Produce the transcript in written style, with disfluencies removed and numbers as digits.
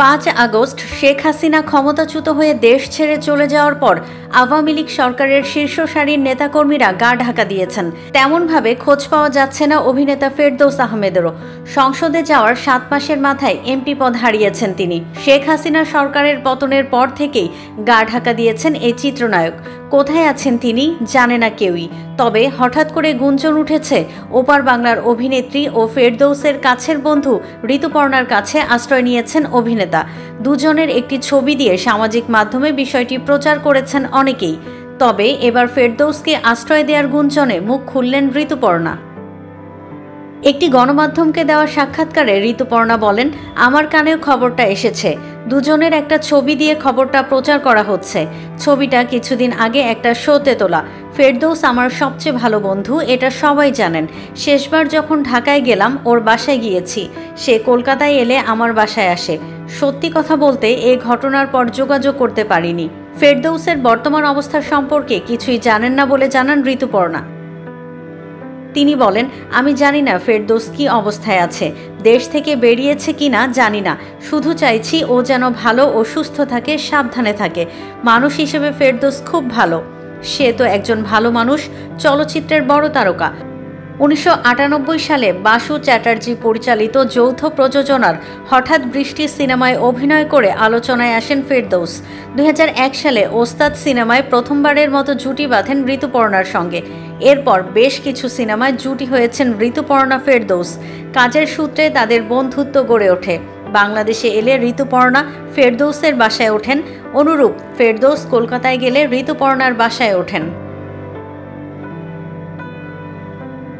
5 August Sheikh Hasina ক্ষমতাচ্যুত হয়ে দেশ ছেড়ে চলে যাওয়ার পর আওয়ামী লীগ সরকারের শীর্ষ সারির নেতাকর্মীরা গা ঢাকা দিয়েছেন। তেমনভাবে খোঁজ পাওয়া যাচ্ছে না অভিনেতা ফেরদৌস আহমেদেরও। সংসদে যাওয়ার 7 মাসের মাথায় এমপি পদ হারিয়েছেন তিনি। শেখ হাসিনা সরকারের পতনের পর থেকেই গা ঢাকা দিয়েছেন এই চিত্রনায়ক। কোথায় আছেন তিনি জানে না কেউই। তবে হঠাৎ করে গুঞ্জন উঠেছে ওপার বাংলার অভিনেত্রী ও ফেরদৌসের কাছের বন্ধু ঋতুপর্ণার কাছে আশ্রয় নিয়েছেন অভিনেতা। দুজনের একটি ছবি দিয়ে সামাজিক মাধ্যমে বিষয়টি প্রচার করেছেন অনেকেই। তবে এবার ফেরদৌসকে আশ্রয় দেওয়ার গুঞ্জনে মুখ খুললেন ঋতুপর্ণা। একটি গণমাধ্যমকে দেওয়া সাক্ষাৎকারে ঋতুপর্ণা বলেন, আমার কানেও খবরটা এসেছে। দুজনের একটা ছবি দিয়ে খবরটা প্রচার করা হচ্ছে। ছবিটা কিছুদিন আগে একটা শোতে তোলা। ফেরদৌস আমার সবচেয়ে ভালো বন্ধু, এটা সবাই জানেন। শেষবার যখন ঢাকায় গেলাম ওর বাসায় গিয়েছি। সে কলকাতায় এলে আমার বাসায় আসে। সত্যি কথা বলতে এই ঘটনার পর যোগাযোগ করতে পারিনি। ফেরদৌসের বর্তমান অবস্থা সম্পর্কে কিছুই জানেন না বলে জানান ঋতুপর্ণা। তিনি বলেন, আমি জানি না ফেরদৌস কী অবস্থায় আছে, দেশ থেকে বেরিয়েছে কিনা জানি না। শুধু চাইছি ও যেন ভালো ও সুস্থ থাকে, সাবধানে থাকে। মানুষ হিসেবে ফেরদৌস খুব ভালো। সে তো একজন ভালো মানুষ, চলচ্চিত্রের বড় তারকা। 1998 সালে বাসু চ্যাটার্জি পরিচালিত যৌথ প্রযোজনার হঠাৎ বৃষ্টি সিনেমায় অভিনয় করে আলোচনায় আসেন ফেরদৌস। 2001 সালে ওস্তাদ সিনেমায় প্রথমবারের মতো জুটি বাঁধেন ঋতুপর্ণার সঙ্গে। এরপর বেশ কিছু সিনেমায় জুটি হয়েছেন ঋতুপর্ণা ফেরদৌস। কাজের সূত্রে তাদের বন্ধুত্ব গড়ে ওঠে। বাংলাদেশে এলে ঋতুপর্ণা ফেরদৌসের বাসায় ওঠেন। অনুরূপ ফেরদৌস কলকাতায় গেলে ঋতুপর্ণার বাসায় ওঠেন।